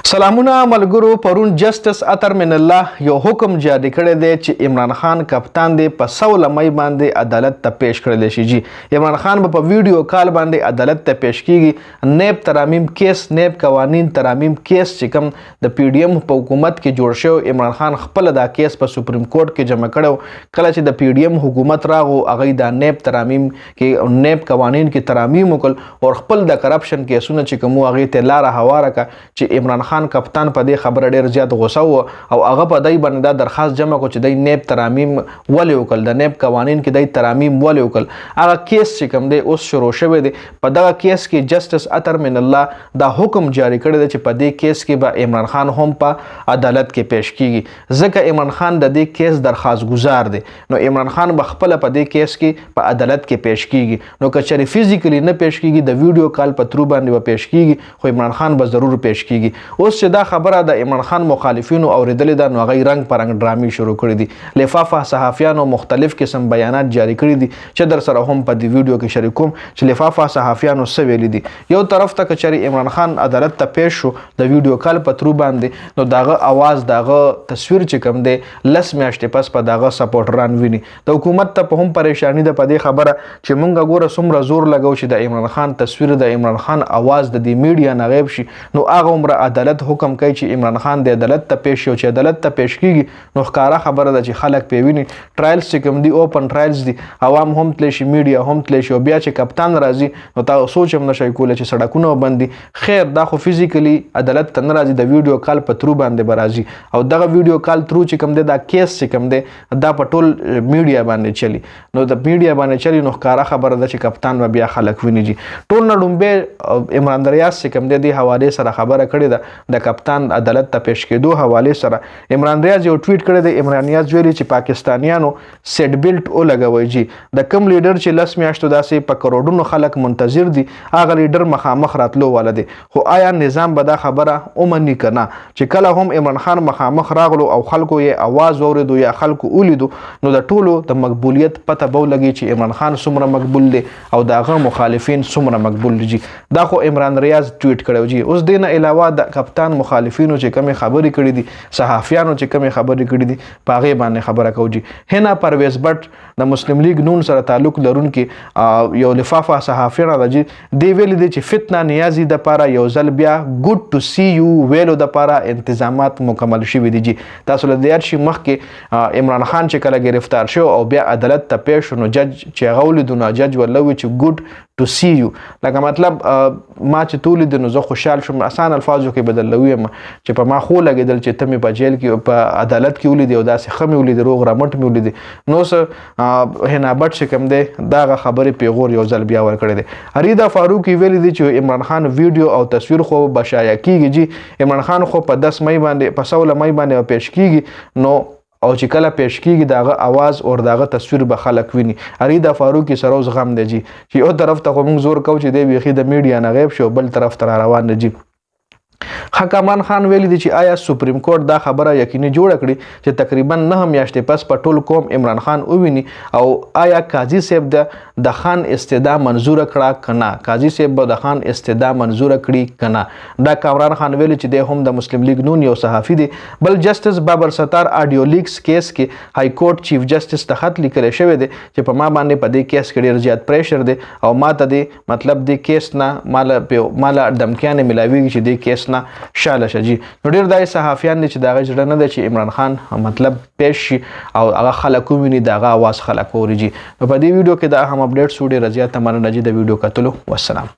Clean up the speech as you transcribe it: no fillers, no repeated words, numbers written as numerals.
سلامونه ملګرو. پرون جسټس اطهر من الله یو حکم جاری کړی دی چې عمران خان کپتان دی په 16 مئی باندې عدالت ته پیش کړل شي. جی عمران خان په ویډیو کال باندې عدالت ته پیش کیږي. نیب ترامیم کیس، نیب قوانین ترامیم کیس چې کوم د پی ډی ایم په حکومت کې جوړ شو، عمران خان خپل دا کیس په سپریم کورټ کې جمع کړو. کله چې د پی ډی ایم حکومت راغو، هغه د نیب ترامیم کې نیب قوانین کې ترامیم وکړ او خپل د کرپشن کیسونه چې کوم هغه ته لار هواره کا چې عمران خان کپتان په دې خبره ډیر زیات غوسه و او هغه په دای باندې دا درخواست جمع کو چې د نیب ترامیم ولې وکړل، د نیب قوانین کې د ترامیم ولې وکړل. هغه کیس چې کوم دی اوس شروع شوی دی. په دغه کیس کې جسټس اطهر من الله دا حکم جاری کړی دی چې په دې کیس کې به عمران خان هم په عدالت کې پیش کیږي، ځکه عمران خان د دې کیس درخواست گزار دی. نو عمران خان به خپل په دې کیس کې په عدالت کې پیش کیږي. نو که چېرې فزیکلی نه پیش کیږي، د ویډیو کال په ترو باندې به پیش کیږي، خو عمران خان به ضرور پیش کیږي. اوس چې دا خبره د عمران خان مخالفینو اوریدلې ده، نو هغه رنګ پرنګ ډرامې شروع کړي دي. لفافه صحافیانو مختلف قسم بیانات جاری کړي دي چې در سره هم په دې ویډیو کې شریکوم چې لفافه صحافیانو څه ویلي دي. یو طرف ته کچري عمران خان عدالت ته پیش شو د ویډیو کال په ترو باندې، نو داغه आवाज داغه تصویر چې کوم دی 10 میاشتې پس په داغه سپورټران ویني. د حکومت ته په هم پریشانی ده په دې خبره چې مونږ ګوره څومره زور لګو چې د عمران خان تصویر، د عمران خان आवाज د دې میډیا نه غیب شي. نو هغه عمر عدالت حکم کوي چې عمران خان د عدالت ته پیش شي. چې عدالت ته پیش کیږي نو ښکارا خبره ده چې خلک پیویني. ټرایلز چې کوم دی اوپن ټرایلز دي، عوام هم تلی شي، میډیا هم تلی شي. بیا چې کپتان راځي نو تاسو سوچ هم نشئ کولی چې سړکونه بندي. خیر دا خو فزیکلی عدالت ته نه راځي، د ویډیو کال په ترو باندې به راځي. او دغه ویډیو کال ترو چې کوم دی دا کیس چې کوم دی دا په ټول میډیا باندې چلی. نو د میډیا باندې چلی نو ښکارا خبره ده چې کپتان به بیا خلک ویني. جی ټول نه لومبه عمران ریاض چې کوم دی د حواله سره خبره کړې ده د کپتان عدالت ته پیش کېدو حواله سره. عمران ریاض یو ټویټ کړی دی. عمران ریاض ویلي چې پاکستانیانو سیټ بیلټ ولګوي. جی د کم لیډر چې 10 میاشتو داسې په کروڑونو خلک منتظر دي، هغه لیډر مخامخ راتلو والا دی. خو آیا نظام به دا خبره اومني کنه چې کله هم عمران خان مخامخ راغلو او خلکو یې आवाज اوریدو یا خلکو ولیدو، نو د ټولو د مقبولیت پته به ولګي چې عمران خان څومره مقبول دی او دغه مخالفین څومره مقبول دي. دا خو عمران ریاض ټویټ کړو. جی اوس دینه علاوه د کپتان مخالفینو چې کومه خبرې کړې دي، صحافیانو چې کومه خبرې کړې دي، په هغه باندې خبره کوو. جی هنا پرویز بټ د مسلم لیگ نون سره تعلق لرونکي یو لفافه صحافیانه ده. جی دی ویلي دي چې فتنه نیازي د پاره یو ځل بیا ګډ ټو سی یو ویلو د پاره انتظامات مکمل شوي دي. جی تاسو له دې شي مخکې عمران خان چې کله گرفتار شو او بیا عدالت ته پیښ شو، نو جج چې هغه ولیدو، جج ولوي چې ګډ ټو سی یو، لکه مطلب ما چې تولید نو زه خوشحال شوم. آسان الفاظو کې بدلوي چې په ما خو لګیدل چې ته مې په جیل کې په عدالت کې ولیدې او داسې ښه مې ولیدې، روغ رمټ مې ولیدې. نو څه هنا بټ چې کوم دی دغه خبرې پیغور یو ځل بیا ورکړی دی. اریدا فاروقي ویلي دی چې عمران خان ویډیو او تصویر خو به شایع کیږي. جی عمران خان خو په 10 مئی باندې په 16 مئی باندې پیش کیږي، نو او چې کله پیش کیږي داغه आवाज او داغه تصویر به خلک ویني. اریدا فاروقي سره اوس غم دی. جی چې یو طرف ته موږ زور کوو چې دی بیخي د میډیا نه غیب شو، بل طرف ته روان دی. جی حکمان خان ویلي دي چې آیا سپریم کورټ دا خبره یقیني جوړ کړي چې تقریبا 9 میاشتې پس په ټول قوم عمران خان وویني، او آیا قاضي صاحب د خان استدعا منظور کړه کنه، قاضي صاحب د خان استدعا منظور کړي کنه. دا کامران خان ویلي چې د هم د مسلم لیگ نون یو صحافي دی. بل جسټس بابر ستار آډیو لیکس کیس کې های کورټ چیف جسټس ته خط لیکل شوی دی چې په ما باندې په دې کیس کې ډیر زیات پریشر دی او ما ته دی مطلب د کیس نه مال دمکیانه ملاویږي چې د کیس نه شاله شي. نو ډیر دای صحافیان دي چې دغه جوړ نه دی چې عمران خان مطلب پیش شي او هغه خلک ویني، دغه आवाज خلک اوري. نو په دې ویډیو کې دا هم اپډیټ سوډي رضیا تمنه نجی د ویډیو کتلو. والسلام.